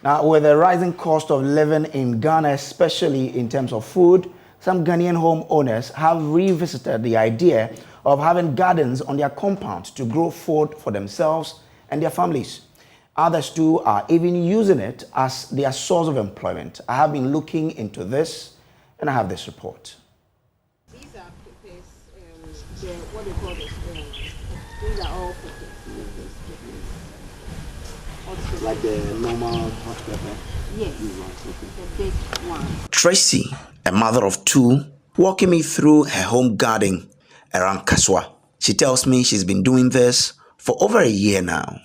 Now, with the rising cost of living in Ghana, especially in terms of food, some Ghanaian homeowners have revisited the idea of having gardens on their compound to grow food for themselves and their families. Others too are even using it as their source of employment. I have been looking into this and I have this report. These are peppers, what they call this, these are all peppers. Like the normal hot pepper? Yes, the big one. Tracy, a mother of two, walking me through her home garden around Kaswa. She tells me she's been doing this for over a year now.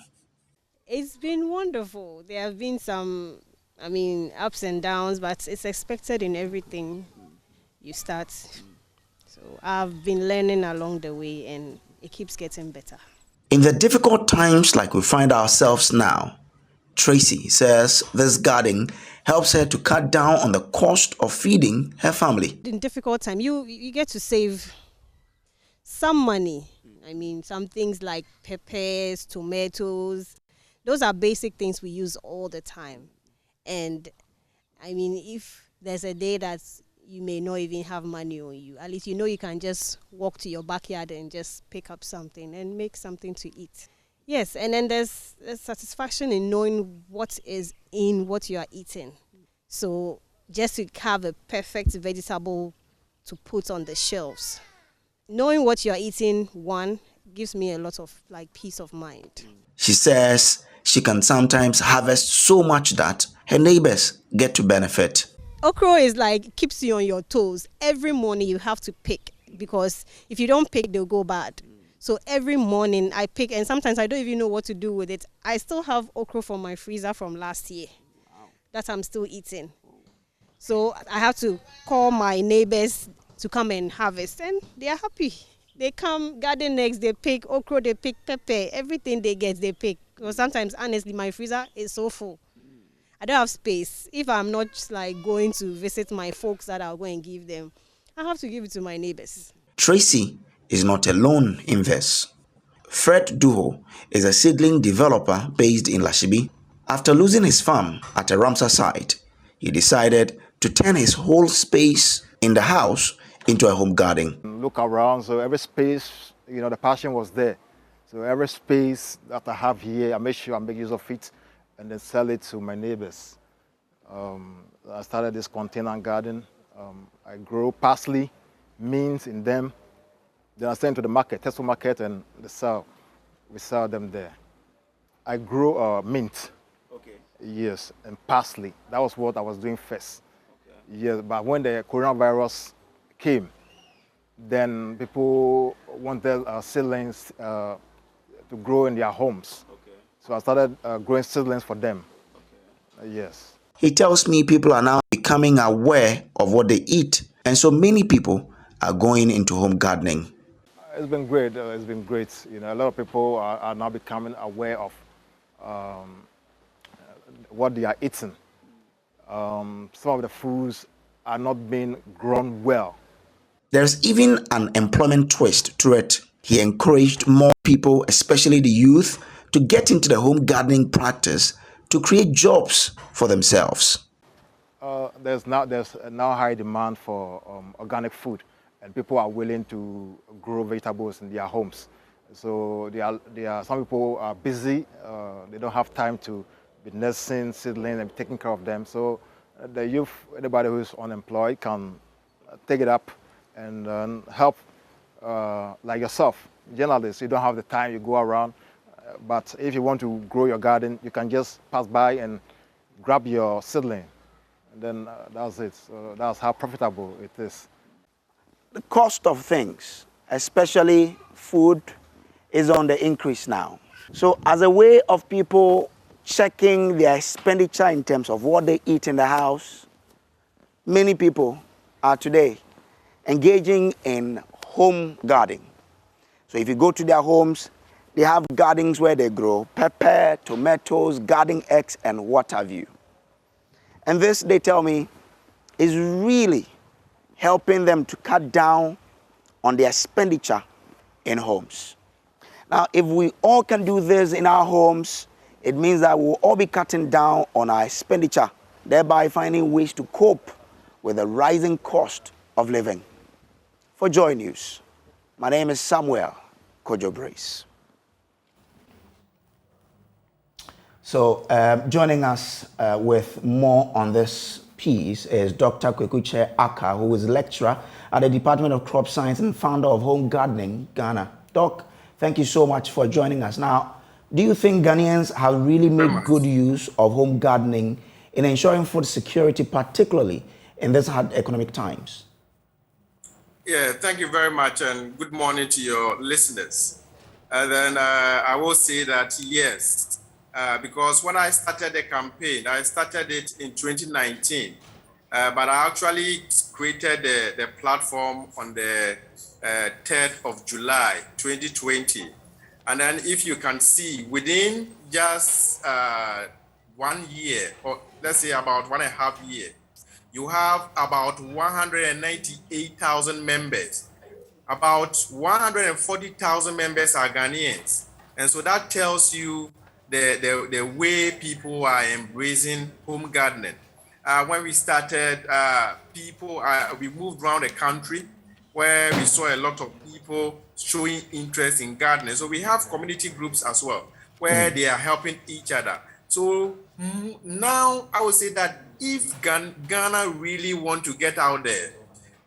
It's been wonderful. There have been some, ups and downs, but it's expected in everything you start. So I've been learning along the way and it keeps getting better. In the difficult times like we find ourselves now, Tracy says this garden helps her to cut down on the cost of feeding her family. In difficult time, you get to save some money. Some things like peppers, tomatoes. Those are basic things we use all the time. And if there's a day that you may not even have money on you, at least you can just walk to your backyard and just pick up something and make something to eat. Yes, and then there's satisfaction in knowing what is in what you are eating. So just to have a perfect vegetable to put on the shelves. Knowing what you're eating, one, gives me a lot of peace of mind. She says she can sometimes harvest so much that her neighbors get to benefit. Okra is keeps you on your toes. Every morning you have to pick, because if you don't pick, they'll go bad. So every morning I pick, and sometimes I don't even know what to do with it. I still have okra from my freezer from last year that I'm still eating. So I have to call my neighbors to come and harvest, and they are happy. They come, garden next, they pick okra, they pick pepper, everything they get, they pick. Because sometimes, honestly, my freezer is so full. I don't have space. If I'm not going to visit my folks that I'll go and give them, I have to give it to my neighbors. Tracy is not alone in this. Fred Duho is a seedling developer based in Lashibi. After losing his farm at a Ramsar site, he decided to turn his whole space in the house into a home garden. Look around, so every space, the passion was there. So every space that I have here, I make sure I make use of it and then sell it to my neighbors. I started this container garden. I grow parsley, mint in them. Then I send to the market, Tesco market, and we sell them there. I grow mint. Okay. Yes, and parsley. That was what I was doing first. Okay. Yes, but when the coronavirus came, then people wanted seedlings to grow in their homes. Okay. So I started growing seedlings for them. Okay. Yes. He tells me people are now becoming aware of what they eat, and so many people are going into home gardening. It's been great. It's been great. A lot of people are now becoming aware of what they are eating. Some of the foods are not being grown well. There's even an employment twist to it. He encouraged more people, especially the youth, to get into the home gardening practice to create jobs for themselves. There's now high demand for organic food, and people are willing to grow vegetables in their homes. So some people are busy. They don't have time to be nursing seedlings and taking care of them. So the youth, anybody who's unemployed, can take it up and help, like yourself. Journalists, you don't have the time, you go around. But if you want to grow your garden, you can just pass by and grab your seedling. And then that's it. So that's how profitable it is. The cost of things, especially food, is on the increase now. So as a way of people checking their expenditure in terms of what they eat in the house, many people are today engaging in home gardening. So if you go to their homes, they have gardens where they grow pepper, tomatoes, garden eggs, and what have you. And this, they tell me, is really helping them to cut down on their expenditure in homes. Now, if we all can do this in our homes, it means that we'll all be cutting down on our expenditure, thereby finding ways to cope with the rising cost of living. For Joy News, my name is Samuel Kojo Brace. So joining us with more on this piece is Dr. Kwekuche Aka, who is lecturer at the Department of Crop Science and founder of Home Gardening, Ghana. Doc, thank you so much for joining us. Now, do you think Ghanaians have really made good use of home gardening in ensuring food security, particularly in these hard economic times? Yeah, thank you very much, and good morning to your listeners. And then I will say that yes, because when I started the campaign, I started it in 2019, but I actually created the platform on the 3rd of July, 2020. And then if you can see, within just 1 year, or let's say about 1.5 years, you have about 198,000 members. About 140,000 members are Ghanaians. And so that tells you the way people are embracing home gardening. When we started, we moved around the country where we saw a lot of people showing interest in gardening. So we have community groups as well, where they are helping each other. So now I would say that if Ghana really want to get out there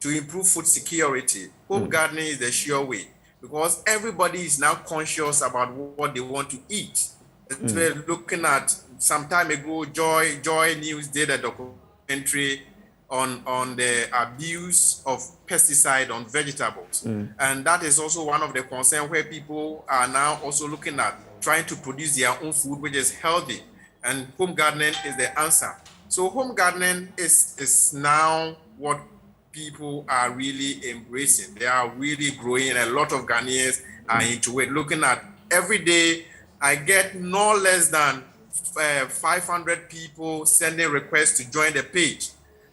to improve food security, home gardening is the sure way, because everybody is now conscious about what they want to eat. We're looking at some time ago, JoyNews did a documentary on the abuse of pesticide on vegetables. And that is also one of the concerns where people are now also looking at trying to produce their own food, which is healthy. And home gardening is the answer. So home gardening is now what people are really embracing. They are really growing, and a lot of Ghanaians are into it. Looking at every day, I get no less than 500 people sending requests to join the page.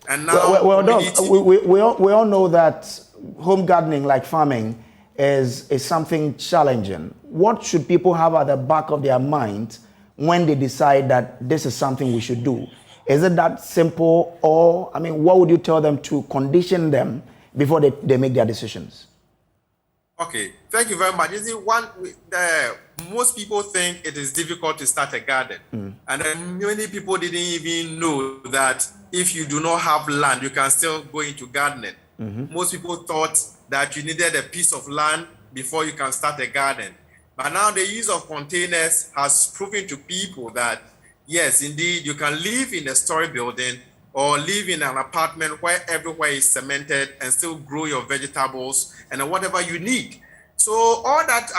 And now, we all know that home gardening, like farming, is something challenging. What should people have at the back of their mind when they decide that this is something we should do? Is it that simple, or, I mean, what would you tell them to condition them before they make their decisions? Okay, thank you very much. You see, most people think it is difficult to start a garden. And then many people didn't even know that if you do not have land, you can still go into gardening. Most people thought that you needed a piece of land before you can start a garden. But now the use of containers has proven to people that, yes, indeed, you can live in a story building or live in an apartment where everywhere is cemented and still grow your vegetables and whatever you need. So all that,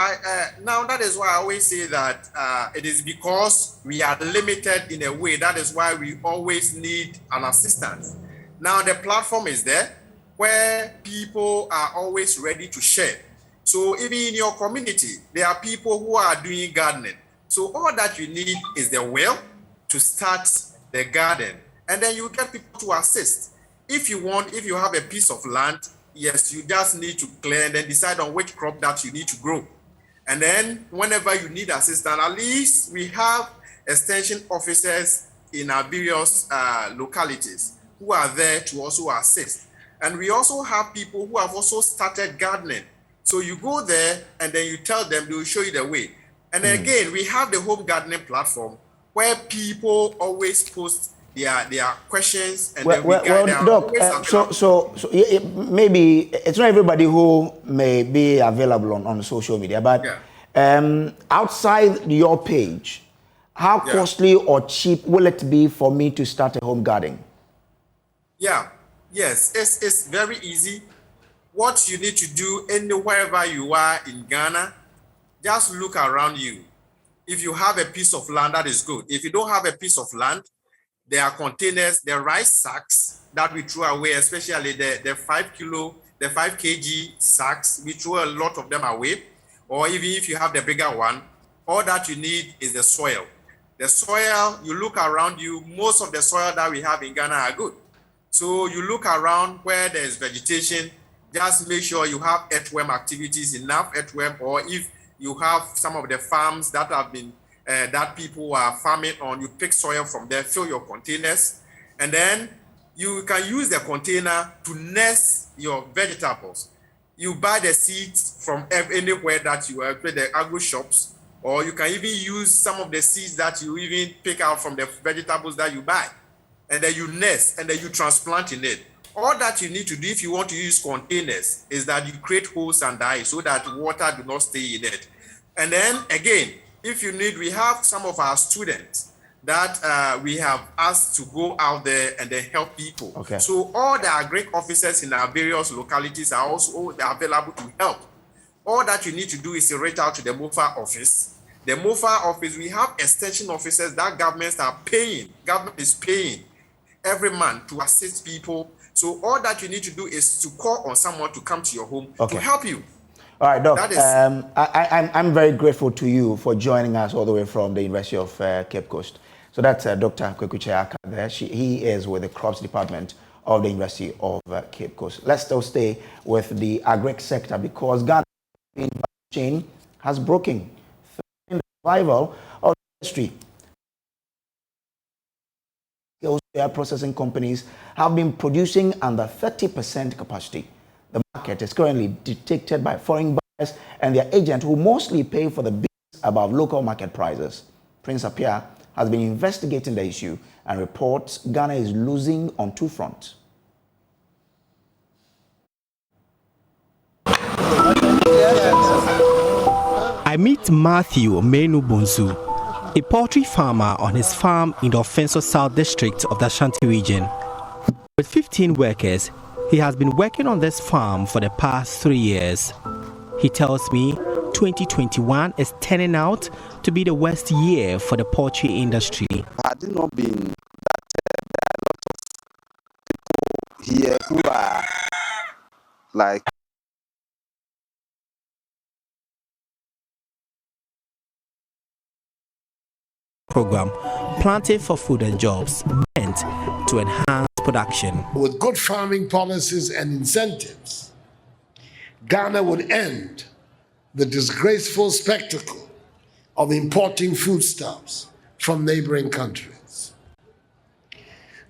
now that is why I always say that it is because we are limited in a way. That is why we always need an assistance. Now the platform is there where people are always ready to share. So even in your community, there are people who are doing gardening. So all that you need is the will to start the garden. And then you get people to assist. If you have a piece of land, yes, you just need to clear and then decide on which crop that you need to grow. And then whenever you need assistance, at least we have extension officers in our various localities who are there to also assist. And we also have people who have also started gardening. So you go there and then you tell them, they will show you the way. And then again, we have the home gardening platform where people always post their questions, and then we guide them. Doc, so maybe it's not everybody who may be available on social media, but outside your page, how costly or cheap will it be for me to start a home garden? Yes, it's very easy. What you need to do wherever you are in Ghana, just look around you. If you have a piece of land, that is good. If you don't have a piece of land, there are containers, the rice sacks that we throw away, especially the 5 kg sacks, we throw a lot of them away. Or even if you have the bigger one, all that you need is the soil. The soil, you look around you, most of the soil that we have in Ghana are good. So you look around where there's vegetation, just make sure you have earthworm activities, enough earthworm, or if you have some of the farms that have been that people are farming on. You pick soil from there, fill your containers, and then you can use the container to nest your vegetables. You buy the seeds from anywhere that you are, the agro shops, or you can even use some of the seeds that you even pick out from the vegetables that you buy. And then you nest, and then you transplant in it. All that you need to do if you want to use containers is that you create holes and die so that water do not stay in it. And then again, if you need, we have some of our students that we have asked to go out there and then help people. Okay. So all the agri officers in our various localities are also available to help. All that you need to do is to reach out to the MOFA office. The MOFA office, we have extension officers that government is paying every month to assist people. So all that you need to do is to call on someone to come to your home to help you. All right, Doc. I'm very grateful to you for joining us all the way from the University of Cape Coast. So that's Dr. Kwekuche Aka there. He is with the Crops Department of the University of Cape Coast. Let's still stay with the agri sector because Ghana's chain has broken the survival of the industry. Soya processing companies have been producing under 30% capacity. The market is currently dictated by foreign buyers and their agents who mostly pay for the beans above local market prices. Prince Appiah has been investigating the issue and reports Ghana is losing on two fronts. I meet Matthew Menu Bonsu, a poultry farmer on his farm in the Offenso South District of the Ashanti region. With 15 workers, he has been working on this farm for the past 3 years. He tells me 2021 is turning out to be the worst year for the poultry industry. Had it not been that there are a lot of people here who are like program, Planting for Food and Jobs, meant to enhance production. With good farming policies and incentives, Ghana would end the disgraceful spectacle of importing foodstuffs from neighboring countries.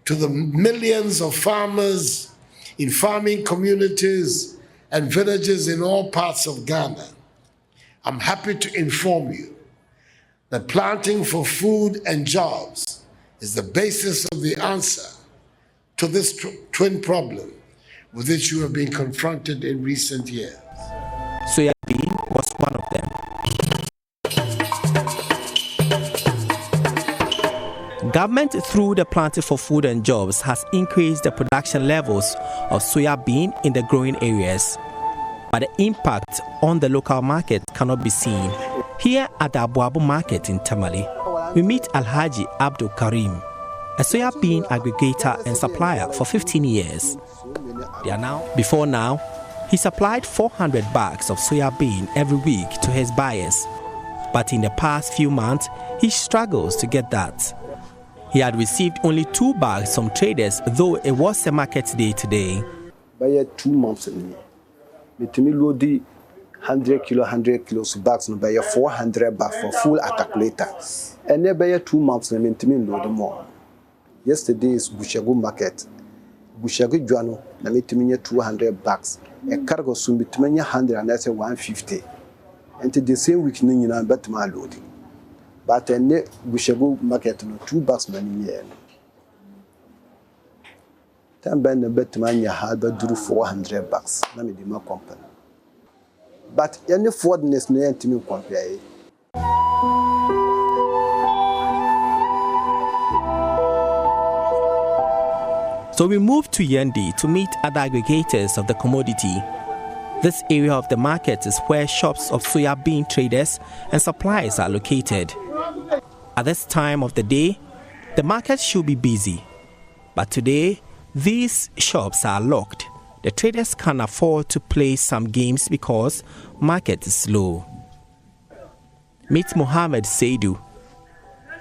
To the millions of farmers in farming communities and villages in all parts of Ghana, I'm happy to inform you that Planting for Food and Jobs is the basis of the answer to this twin problem with which you have been confronted in recent years. Soya bean was one of them. Government, through the Planting for Food and Jobs, has increased the production levels of soya bean in the growing areas. But the impact on the local market cannot be seen. Here at the Abuabu market in Tamale, we meet Alhaji Abdul Karim, a soya bean aggregator and supplier for 15 years. Before now, he supplied 400 bags of soya bean every week to his buyers. But in the past few months, he struggles to get that. He had received only 2 bags from traders, though it was a market day today. By 2 months in me, 100 kilos bags no buy 400 bags for full articulator. And then buy 2 months na mentimi load more. Yesterday is Bushagu market. Bushagu Juano na mentimi 200 bags. A cargo soon between 100 and that's 150. And the same week no nyina bet ma loading. But and Bushagu market no 2 bags na ni yen. Tan ben na bet ma nya had do 400 bags na me di ma company. But any forwardness no entimi compare. So we moved to Yendi to meet other aggregators of the commodity. This area of the market is where shops of soya bean traders and suppliers are located. At this time of the day, the market should be busy. But today, these shops are locked. The traders can afford to play some games because market is slow. Meet Mohammed Seidu.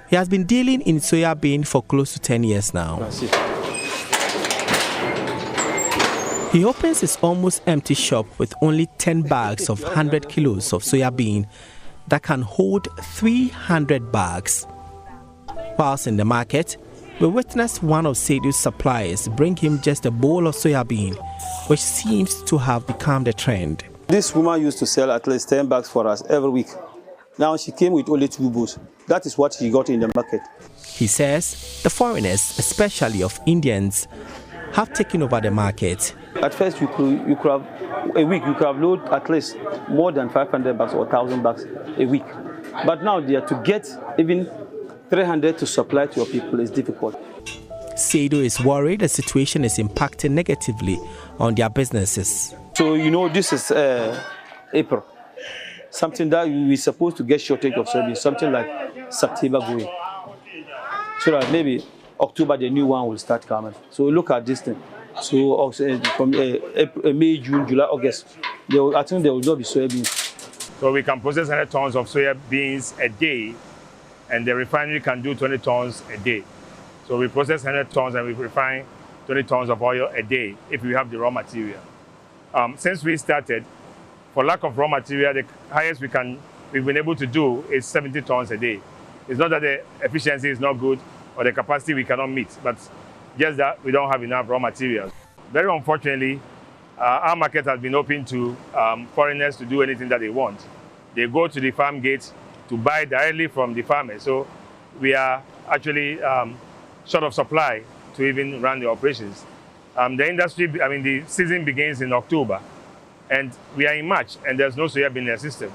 He has been dealing in soya bean for close to 10 years now. He opens his almost empty shop with only 10 bags of 100 kilos of soya bean that can hold 300 bags. Whilst in the market, we witnessed one of Seidu's suppliers bring him just a bowl of soya bean, which seems to have become the trend. This woman used to sell at least 10 bags for us every week. Now she came with only 2 bowls. That is what she got in the market. He says the foreigners, especially of Indians, have taken over the market. At first, you could have a week, you could have loaded at least more than 500 bags or 1,000 bags a week. But now to get even 300 to supply to your people is difficult. Seidu is worried the situation is impacting negatively on their businesses. So, this is April. Something that we're supposed to get shortage of service, something like September going. So that maybe October the new one will start coming. So look at this thing. So from April, May, June, July, August, I think there will not be soybeans. So we can process 100 tons of soya beans a day, and the refinery can do 20 tons a day. So we process 100 tons and we refine 20 tons of oil a day if we have the raw material. Since we started, for lack of raw material, the highest we've been able to do is 70 tons a day. It's not that the efficiency is not good or the capacity we cannot meet, but just that we don't have enough raw materials. Very unfortunately, our market has been open to foreigners to do anything that they want. They go to the farm gate to buy directly from the farmers. So we are actually short of supply to even run the operations. The season begins in October, and we are in March, and there's no soya bean in the system.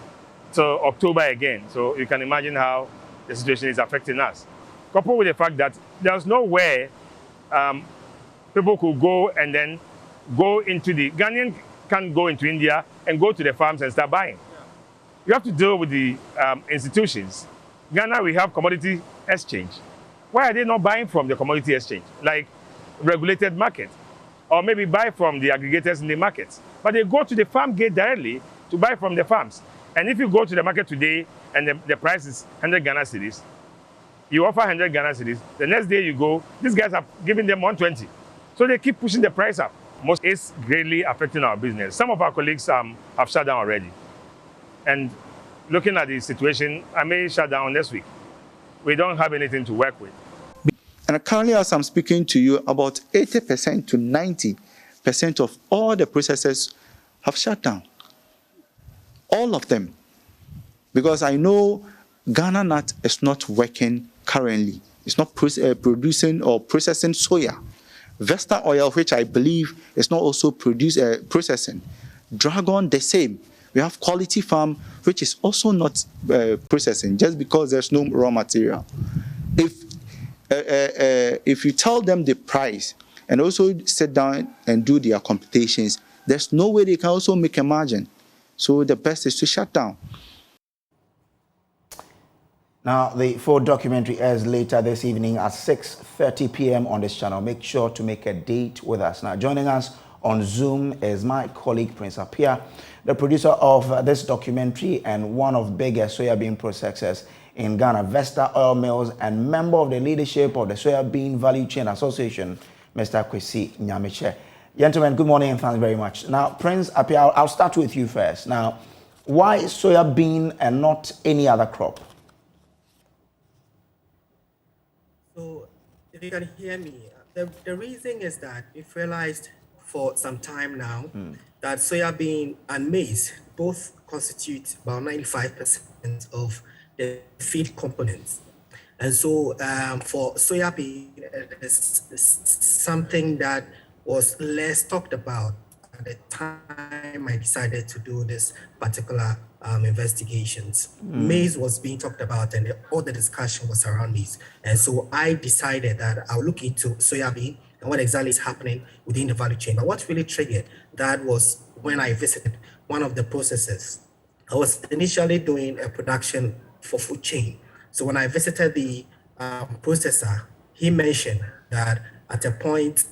So October again. So you can imagine how the situation is affecting us. Coupled with the fact that there's nowhere people could go and then go into the Ghanaian can't go into India and go to the farms and start buying. You have to deal with the institutions. Ghana, we have commodity exchange. Why are they not buying from the commodity exchange, like regulated market, or maybe buy from the aggregators in the markets? But they go to the farm gate directly to buy from the farms. And if you go to the market today and the price is 100 Ghana cedis, you offer 100 Ghana cedis, the next day you go, these guys are giving them 120. So they keep pushing the price up. It's greatly affecting our business. Some of our colleagues have shut down already. And looking at the situation, I may shut down next week. We don't have anything to work with. And currently, as I'm speaking to you, about 80% to 90% of all the processors have shut down. All of them. Because I know Ghana Nut is not working currently. It's not producing or processing soya. Vesta Oil, which I believe is not also processing. Dragon, the same. We have Quality Farm, which is also not processing, just because there's no raw material. If you tell them the price and also sit down and do their computations, there's no way they can also make a margin. So the best is to shut down. Now, the full documentary airs later this evening at 6:30 p.m. on this channel. Make sure to make a date with us. Now, joining us on Zoom is my colleague, Prince Apia, the producer of this documentary and one of the biggest soybean processors in Ghana, Vesta Oil Mills, and member of the leadership of the Soybean Value Chain Association, Mr. Kwesi Nyamiche. Gentlemen, good morning and thanks very much. Now, Prince Apia, I'll start with you first. Now, why soybean and not any other crop? So, if you can hear me, the reason is that we've realized for some time now that soybean and maize both constitute about 95% of the feed components. And so for soybean, it's something that was less talked about at the time I decided to do this particular investigations. Maize was being talked about and all the discussion was around maize. And so I decided that I'll look into soybean and what exactly is happening within the value chain. But what really triggered that was when I visited one of the processors. I was initially doing a production for food chain. So when I visited the processor, he mentioned that at a point,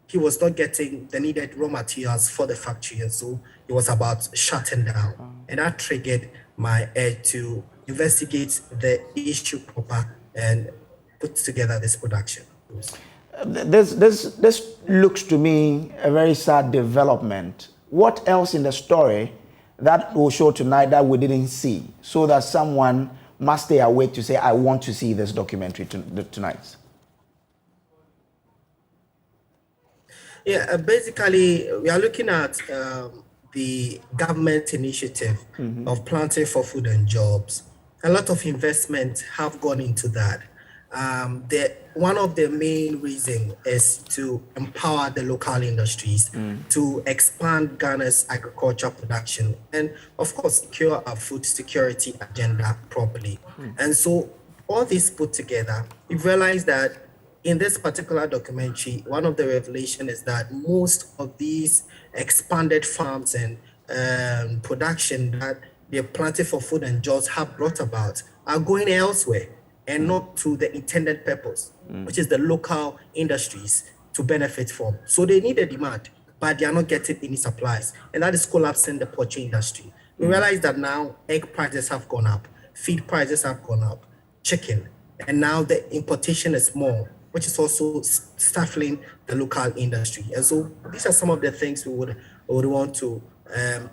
he was not getting the needed raw materials for the factory, and so it was about shutting down. And that triggered my urge to investigate the issue proper and put together this production. This looks to me a very sad development. What else in the story that will show tonight that we didn't see, so that someone must stay awake to say, I want to see this documentary tonight? Yeah, basically, we are looking at the government initiative of Planting for Food and Jobs. A lot of investment have gone into that. One of the main reasons is to empower the local industries to expand Ghana's agriculture production and, of course, secure our food security agenda properly. And so all this put together, we've realized that in this particular documentary, one of the revelations is that most of these expanded farms and production that the Planting for Food and Jobs have brought about are going elsewhere and not to the intended purpose, which is the local industries to benefit from. So they need a demand, but they are not getting any supplies, and that is collapsing the poultry industry. We realize that now egg prices have gone up, feed prices have gone up, chicken, and now the importation is more, which is also stifling the local industry. And so these are some of the things we would want to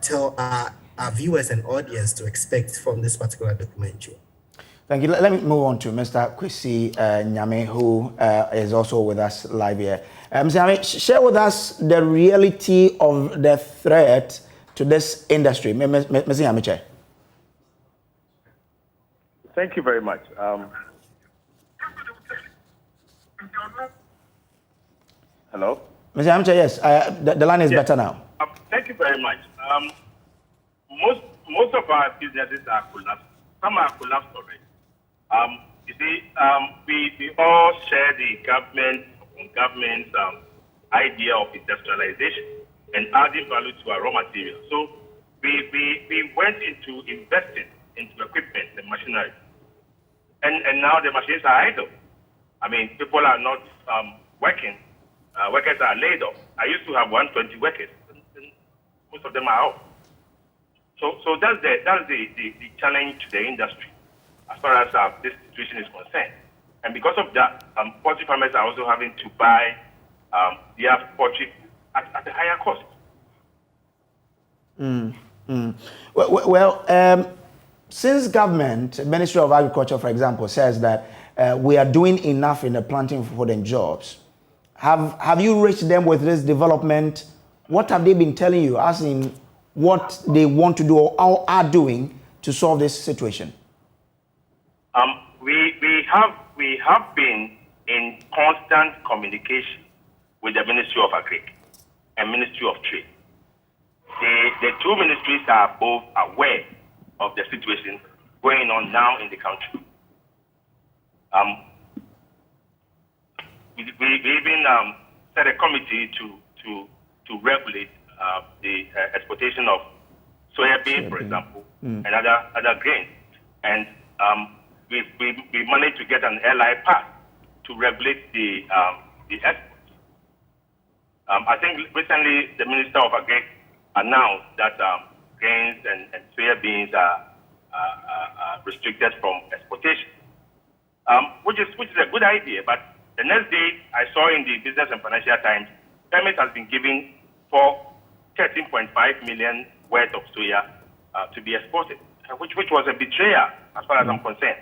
tell our viewers and audience to expect from this particular documentary. Thank you. Let me move on to Mr. Kwesi Nyame, who is also with us live here. Mr. Nyame, share with us the reality of the threat to this industry. Mr. Nyame. Thank you very much. Hello? Mr. Nyame, yes, the line is better now. Thank you very much. Most of our businesses are collapsed. Some are collapsed already. You see, we all share the government's idea of industrialization and adding value to our raw materials. So we went into investing into equipment and machinery. And now the machines are idle. I mean, people are not working. Workers are laid off. I used to have 120 workers. And most of them are out. So that's the challenge to the industry as far as this situation is concerned. And because of that, poultry farmers are also having to buy their poultry at a higher cost. Well, since government, Ministry of Agriculture, for example, says that we are doing enough in the Planting for Food and Jobs, have you reached them with this development? What have they been telling you, as in what they want to do or are doing to solve this situation? We have been in constant communication with the Ministry of Agri and Ministry of Trade. The two ministries are both aware of the situation going on now in the country. We even set a committee to regulate the exportation of soybean, for example, and other grains. And we managed to get an LI pass to regulate the exports. I think recently the Minister of Agri announced that grains and soybeans are restricted from exportation, which is a good idea. But the next day, I saw in the Business and Financial Times, permit has been given for 13.5 million worth of soya to be exported, which was a betrayal as far as I'm concerned.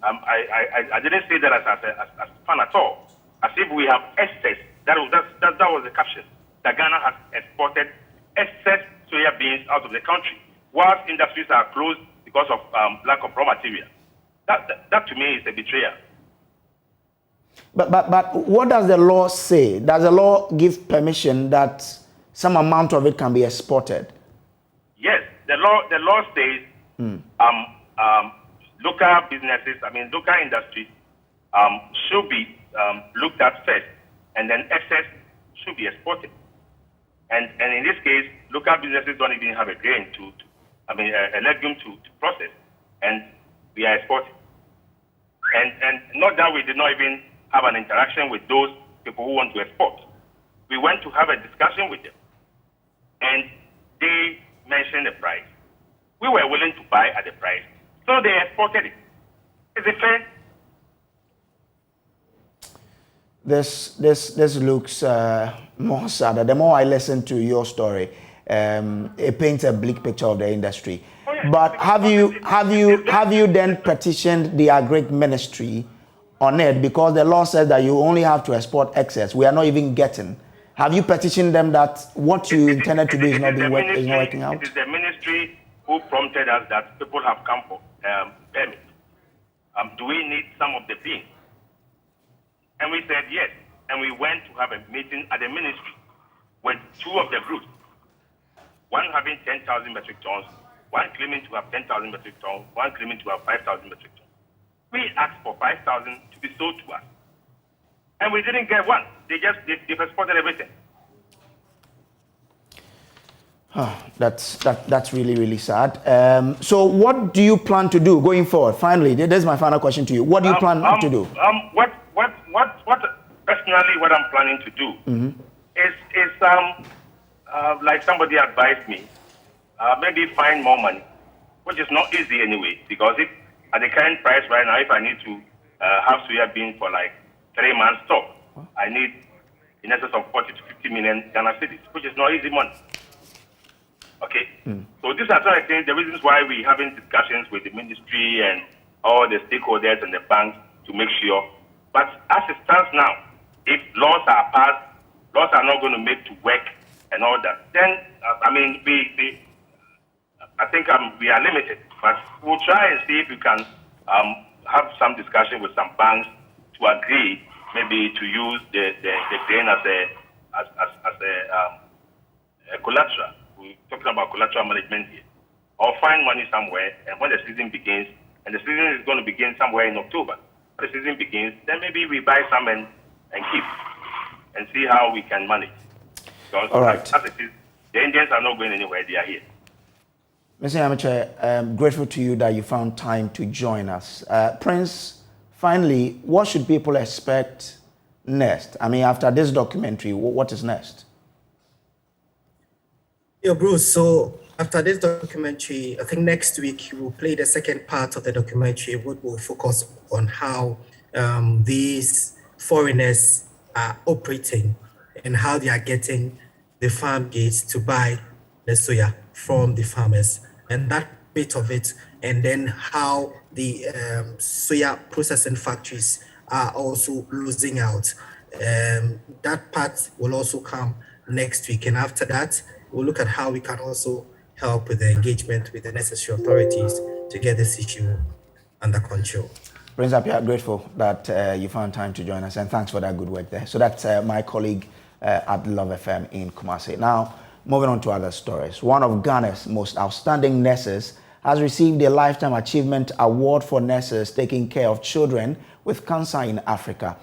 I didn't say that as fun at all. As if we have excess. That was the caption. That Ghana has exported excess soya beans out of the country, whilst industries are closed because of lack of raw material. That to me is a betrayal. But what does the law say? Does the law give permission that some amount of it can be exported? Yes, the law says local businesses, local industries should be looked at first, and then excess should be exported. And in this case, local businesses don't even have a grain a legume to process, and we are exporting. And not that we did not even have an interaction with those people who want to export. We went to have a discussion with them, and they mentioned the price. We were willing to buy at the price, so they exported it. Is it fair? This looks more sad. The more I listen to your story, it paints a bleak picture of the industry. But have you then petitioned the Agric Ministry on it, because the law says that you only have to export excess? We are not even getting. Have you petitioned them that what you intended to do is not working out? It is the ministry who prompted us that people have come for permit. Do we need some of the beans? And we said yes. And we went to have a meeting at the ministry with two of the groups, one having 10,000 metric tons, one claiming to have 10,000 metric tons, one claiming to have 5,000 metric tons. We asked for 5,000 to be sold to us. And we didn't get one. They've exported everything. That's really, really sad. So what do you plan to do going forward? Finally, this is my final question to you. What do you plan to do? Personally, what I'm planning to do is like somebody advised me, maybe find more money, which is not easy anyway, because if at the current price right now, if I need to have soya bean for like 3 months stock, I need in excess of 40 to 50 million Ghana cedis, which is not easy money. Okay, so these are some of the reasons why we're having discussions with the ministry and all the stakeholders and the banks to make sure. But as it stands now, if laws are passed, laws are not going to make to work and all that, then I mean, I think we are limited. But we'll try and see if we can have some discussion with some banks to agree, maybe to use the grain as a collateral. We're talking about collateral management here, or find money somewhere. And when the season begins, and the season is going to begin somewhere in October, when the season begins, then maybe we buy some and keep and see how we can manage. Because all right. As it is, the Indians are not going anywhere; they are here. Mr. Yamiche, I'm grateful to you that you found time to join us. Prince, finally, what should people expect next? I mean, after this documentary, what is next? Yeah, Bruce, so after this documentary, I think next week we will play the second part of the documentary, which will focus on how these foreigners are operating and how they are getting the farm gates to buy the soya from the farmers, and that bit of it, and then how the soya processing factories are also losing out. That part will also come next week, and after that, we'll look at how we can also help with the engagement with the necessary authorities to get this issue under control. Prince Appiah, grateful that you found time to join us, and thanks for that good work there. So that's my colleague at Love FM in Kumasi. Now, moving on to other stories. One of Ghana's most outstanding nurses has received a Lifetime Achievement Award for nurses taking care of children with cancer in Africa.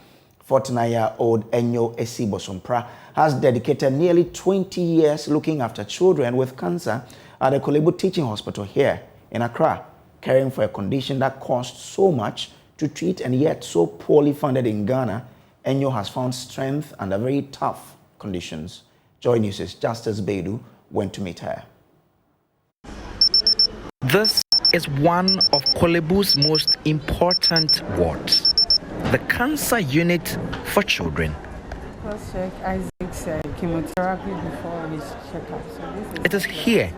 49-year-old Enyo Esibosompra has dedicated nearly 20 years looking after children with cancer at the Kolebu Teaching Hospital here in Accra, caring for a condition that costs so much to treat and yet so poorly funded in Ghana. Enyo has found strength under very tough conditions. JoyNews' Justice Beidou went to meet her. This is one of Kolebu's most important wards, the cancer unit for children. Let's check Isaac's chemotherapy before his checkup. It is here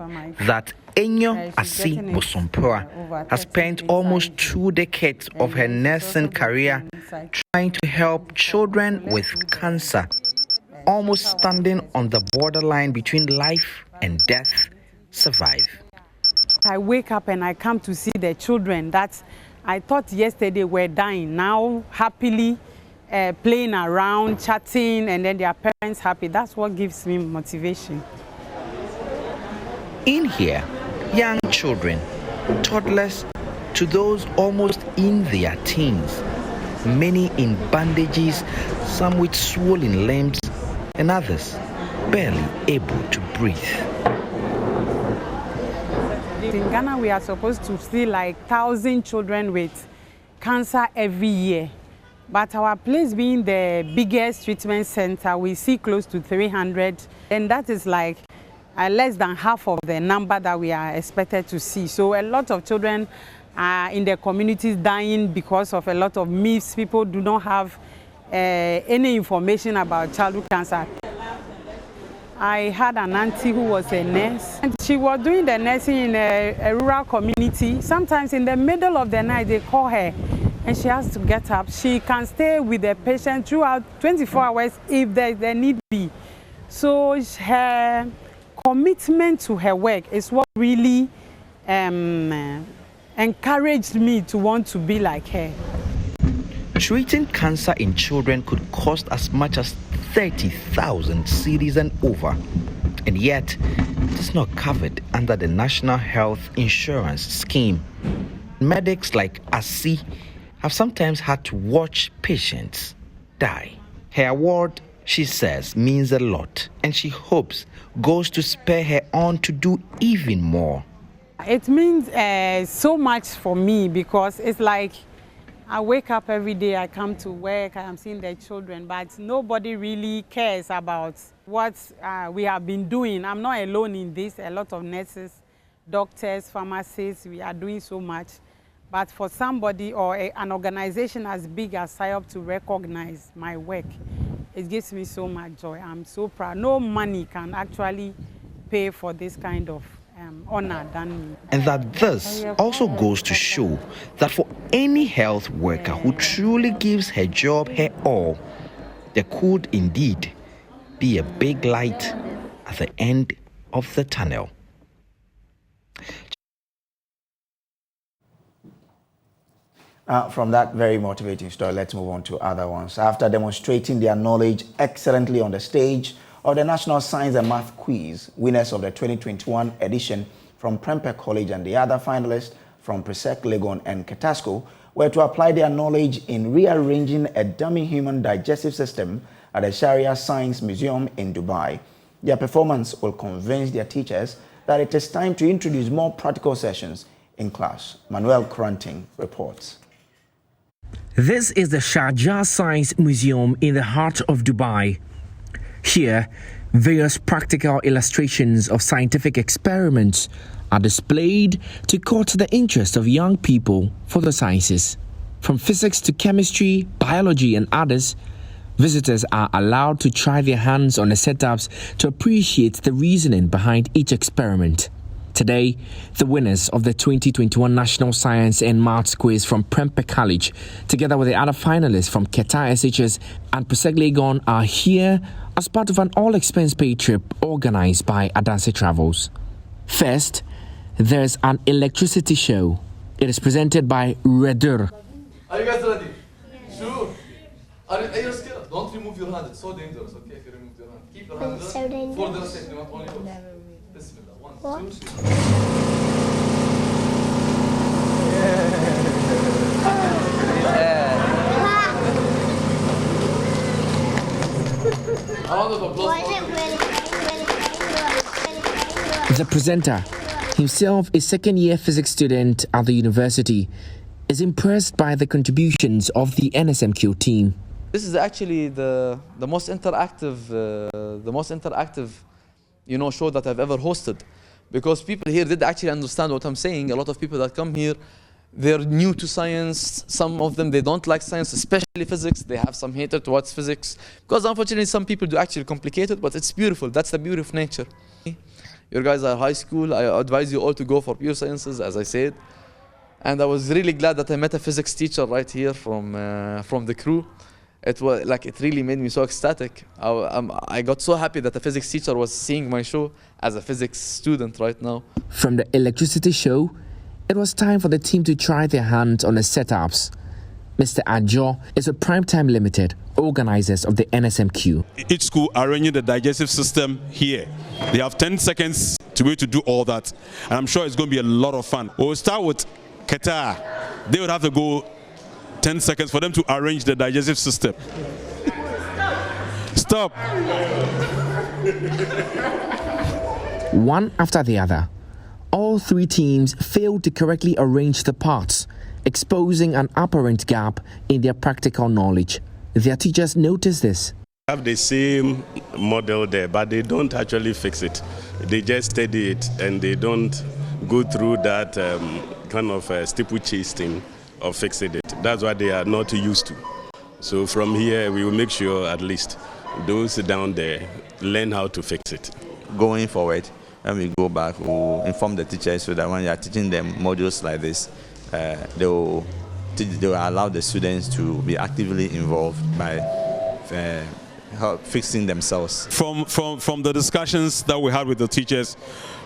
that Enyo Esibosompra has spent almost 2 decades of her nursing career trying to help children with cancer, almost standing on the borderline between life and death, survive. I wake up and I come to see the children that I thought yesterday were dying, now happily playing around, chatting, and then their parents happy. That's what gives me motivation. In here, young children, toddlers to those almost in their teens, many in bandages, some with swollen limbs, and others barely able to breathe. In Ghana, we are supposed to see like 1,000 children with cancer every year. But our place being the biggest treatment center, we see close to 300. And that is like less than half of the number that we are expected to see. So a lot of children are in the communities dying because of a lot of myths. People do not have any information about childhood cancer. I had an auntie who was a nurse, and she was doing the nursing in a rural community. Sometimes in the middle of the night, they call her, and she has to get up. She can stay with the patient throughout 24 hours if there need be. So her commitment to her work is what really encouraged me to want to be like her. Treating cancer in children could cost as much as 30,000 cedis and over, and yet it is not covered under the National Health Insurance Scheme. Medics like Asi have sometimes had to watch patients die. Her award, she says, means a lot, and she hopes goes to spur her on to do even more. It means so much for me because it's like I wake up every day, I come to work, I am seeing the children, but nobody really cares about what we have been doing. I'm not alone in this. A lot of nurses, doctors, pharmacists, we are doing so much. But for somebody or an organization as big as SIOP to recognize my work, it gives me so much joy. I'm so proud. No money can actually pay for this kind of honor than me. And that this also goes to show that for any health worker who truly gives her job her all, there could indeed be a big light at the end of the tunnel. From that very motivating story, let's move on to other ones. After demonstrating their knowledge excellently on the stage of the National Science and Math Quiz, winners of the 2021 edition from Prempeh College and the other finalists from Presec, Legon and Ketasco were to apply their knowledge in rearranging a dummy human digestive system at the Sharia Science Museum in Dubai. Their performance will convince their teachers that it is time to introduce more practical sessions in class. Manuel Kranting reports. This is the Sharjah Science Museum in the heart of Dubai. Here, various practical illustrations of scientific experiments are displayed to court the interest of young people for the sciences. From physics to chemistry, biology and others, visitors are allowed to try their hands on the setups to appreciate the reasoning behind each experiment. Today, the winners of the 2021 National Science and Maths Quiz from Prempeh College, together with the other finalists from Qatar SHS and Presec Legon, are here as part of an all-expense-paid trip organized by Adanse Travels. First, there's an electricity show. It is presented by Redur. Are you guys ready? Yeah. Sure. Are you scared? Don't remove your hand. It's so dangerous, okay, if you remove your hand. Keep your hand there for the safety, not only yours. Bismillah. 1, 2, 3. The presenter, himself a second-year physics student at the university, is impressed by the contributions of the NSMQ team. This is actually the most interactive, show that I've ever hosted, because people here did actually understand what I'm saying. A lot of people that come here, they're new to science. Some of them, they don't like science, especially physics. They have some hatred towards physics, because unfortunately some people do actually complicate it, but it's beautiful. That's the beauty of nature. You guys are high school. I advise you all to go for pure sciences, as I said. And I was really glad that I met a physics teacher right here from the crew. It really made me so ecstatic. I got so happy that the physics teacher was seeing my show as a physics student right now. From the electricity show, it was time for the team to try their hands on the setups. Mr. Ajo is with Primetime Limited, organizers of the NSMQ. Each school arranging the digestive system here. They have 10 seconds to be able to do all that. And I'm sure it's going to be a lot of fun. We'll start with Qatar. They would have to go 10 seconds for them to arrange the digestive system. Stop. One after the other, all three teams failed to correctly arrange the parts, exposing an apparent gap in their practical knowledge. Their teachers noticed this. Have the same model there, but they don't actually fix it. They just study it and they don't go through that kind of steeplechase thing of fixing it. That's what they are not used to. So from here, we will make sure at least those down there learn how to fix it. Going forward, when we go back, we'll inform the teachers so that when you are teaching them modules like this, they will allow the students to be actively involved by fixing themselves. From the discussions that we had with the teachers,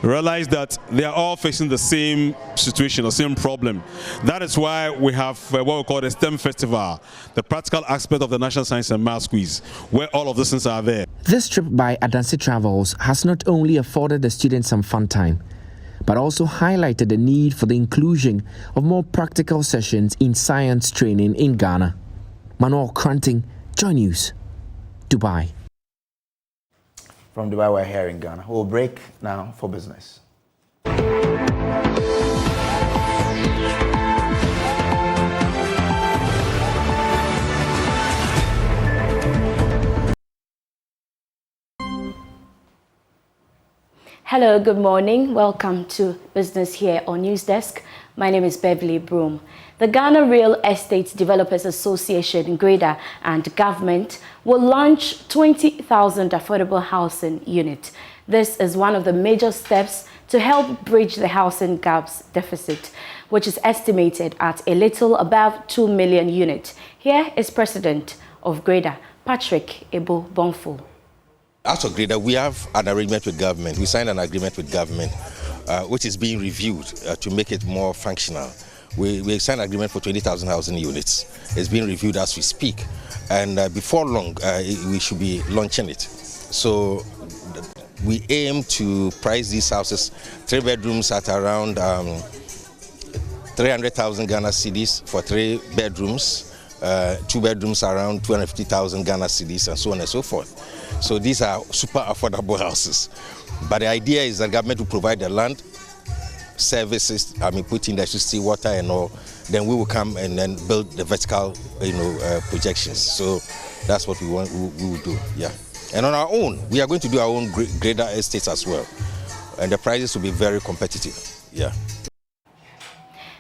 realize that they are all facing the same situation, the same problem. That is why we have what we call the STEM Festival, the practical aspect of the National Science and Maths Quiz, where all of these things are there. This trip by Adansi Travels has not only afforded the students some fun time, but also highlighted the need for the inclusion of more practical sessions in science training in Ghana. Manuel Cranting, JoyNews, Dubai. From Dubai, we're here in Ghana. We'll break now for business. Hello, good morning. Welcome to Business here on News Desk. My name is Beverly Broom. The Ghana Real Estate Developers Association, GREDA, and government will launch 20,000 affordable housing units. This is one of the major steps to help bridge the housing gaps deficit, which is estimated at a little above 2 million units. Here is President of GREDA, Patrick Ebo Bonfo. As of GREDA, we have an arrangement with government. We signed an agreement with government, which is being reviewed to make it more functional. We signed an agreement for 20,000 housing units. It's being reviewed as we speak. And before long, we should be launching it. So we aim to price these houses, 3 bedrooms at around 300,000 Ghana cedis for 3 bedrooms, 2 bedrooms around 250,000 Ghana cedis, and so on and so forth. So these are super affordable houses. But the idea is that government will provide the land, services, put in the electricity, water and all. Then we will come and then build the vertical, projections. So that's what we will do, yeah. And on our own, we are going to do our own GREDA estates as well. And the prices will be very competitive, yeah.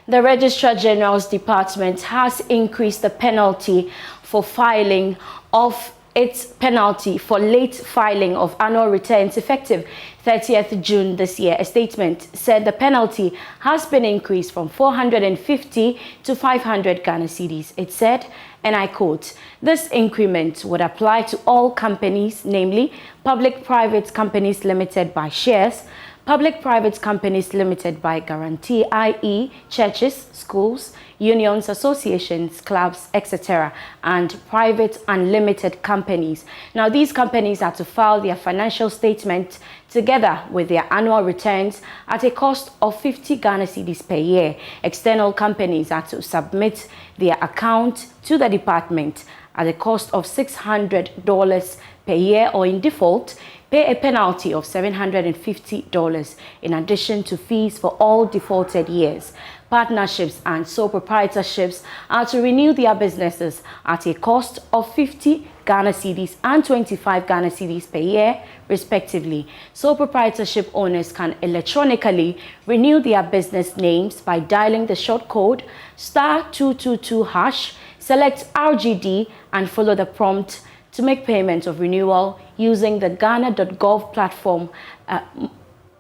The Registrar General's Department has increased the penalty for filing of its penalty for late filing of annual returns effective 30th June this year. A statement said the penalty has been increased from 450 to 500 Ghana cedis. It said, and I quote, "This increment would apply to all companies, namely public-private companies limited by shares, public-private companies limited by guarantee, i.e. churches, schools, unions, associations, clubs, etc., and private unlimited companies." Now, these companies are to file their financial statement together with their annual returns at a cost of 50 Ghana cedis per year. External companies are to submit their account to the department at a cost of $600 per year, or in default, pay a penalty of $750 in addition to fees for all defaulted years. Partnerships and sole proprietorships are to renew their businesses at a cost of 50 Ghana cedis and 25 Ghana cedis per year, respectively. Sole proprietorship owners can electronically renew their business names by dialing the short code *222#, select RGD, and follow the prompt to make payment of renewal using the Ghana.gov platform,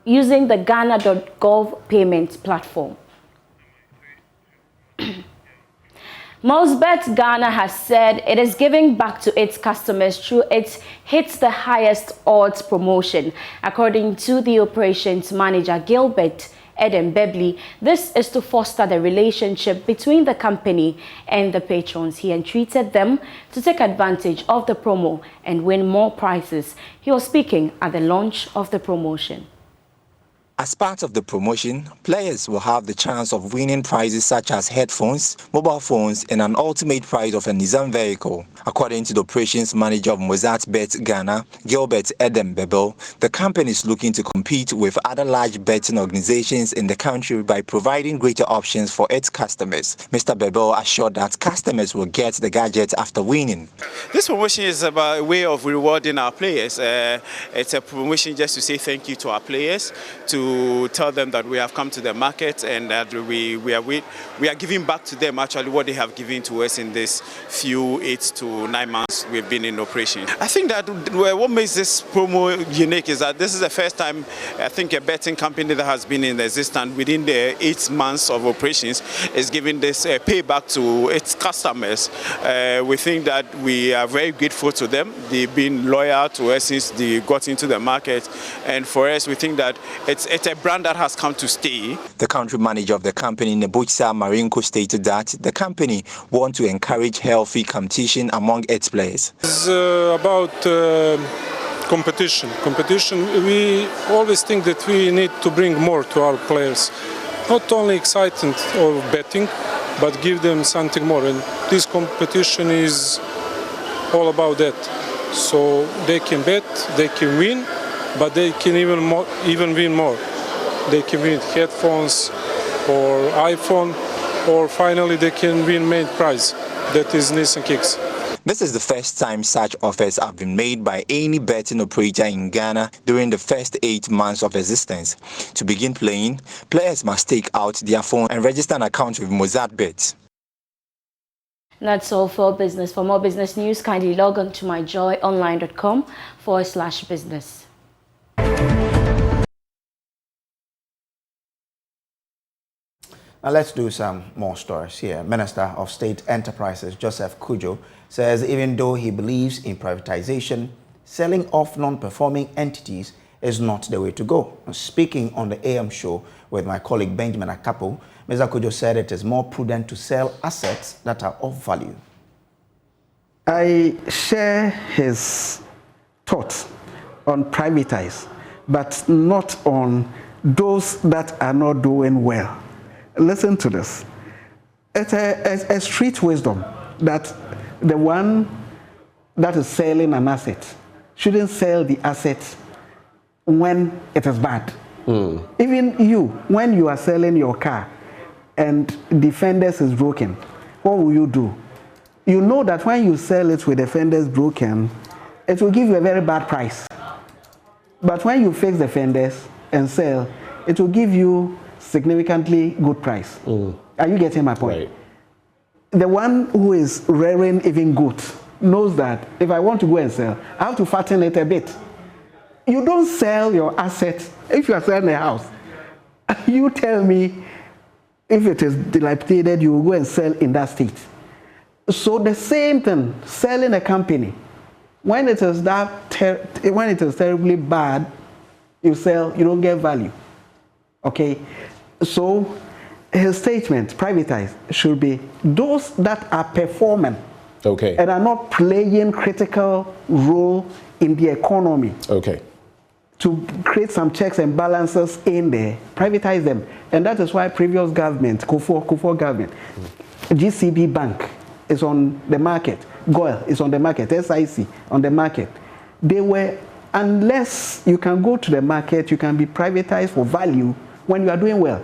using the Ghana.gov payment platform. Mosbet Ghana has said it is giving back to its customers through its Hits the Highest Odds promotion. According to the operations manager Gilbert Eden Bebley, this is to foster the relationship between the company and the patrons. He entreated them to take advantage of the promo and win more prizes. He was speaking at the launch of the promotion. As part of the promotion, players will have the chance of winning prizes such as headphones, mobile phones, and an ultimate prize of a Nissan vehicle. According to the operations manager of Mosbet Ghana, Gilbert Eden Bebley, the company is looking to compete with other large betting organizations in the country by providing greater options for its customers. Mr. Bebley assured that customers will get the gadget after winning. This promotion is about a way of rewarding our players. It's a promotion just to say thank you to our players, to to tell them that we have come to the market and that we are giving back to them actually what they have given to us in this few 8 to 9 months we've been in operation. I think that what makes this promo unique is that this is the first time I think a betting company that has been in existence within the 8 months of operations is giving this payback to its customers. We think that we are very grateful to them. They've been loyal to us since they got into the market, and for us we think that it's a brand that has come to stay. The country manager of the company, Nebuchadnezzar Marinko, stated that the company wants to encourage healthy competition among its players. It's about competition. We always think that we need to bring more to our players. Not only excitement or betting, but give them something more. And this competition is all about that. So they can bet, they can win, but they can even win more. They can win headphones or iPhone, or finally they can win main prize, that is Nissan Kicks. This is the first time such offers have been made by any betting operator in Ghana during the first 8 months of existence. To begin playing, players must take out their phone and register an account with MozartBet. That's all for business. For more business news, kindly log on to myjoyonline.com/business. Now let's do some more stories here. Minister of State Enterprises Joseph Kujo says even though he believes in privatization, selling off non-performing entities is not the way to go. Speaking on the AM show with my colleague Benjamin Akapo, Mr. Kujo said it is more prudent to sell assets that are of value. I share his thoughts on privatize, but not on those that are not doing well. Listen to this. It's a street wisdom that the one that is selling an asset shouldn't sell the asset when it is bad. Even you, when you are selling your car and the fenders is broken, what will you do? You know that when you sell it with the fenders broken, it will give you a very bad price. But when you fix the fenders and sell, it will give you significantly good price. Are you getting my point? Right. The one who is rearing even goat knows that if I want to go and sell, I have to fatten it a bit. You don't sell your asset. If you are selling a house, you tell me if it is dilapidated, you will go and sell in that state. So the same thing, selling a company. When it is terribly bad, you sell, you don't get value. Okay? So his statement, privatize, should be those that are performing and are not playing critical role in the economy. To create some checks and balances in there, privatize them. And that is why previous government, Kufuor government, GCB Bank is on the market, GOIL is on the market, SIC on the market. They were, unless you can go to the market, you can be privatized for value when you are doing well.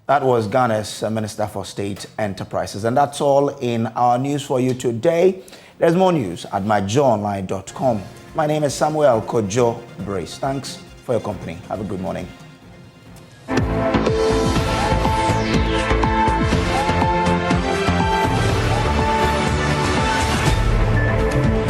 That was Ghana's Minister for State Enterprises. And that's all in our news for you today. There's more news at myjoyonline.com. My name is Samuel Kojo Brace. Thanks for your company. Have a good morning.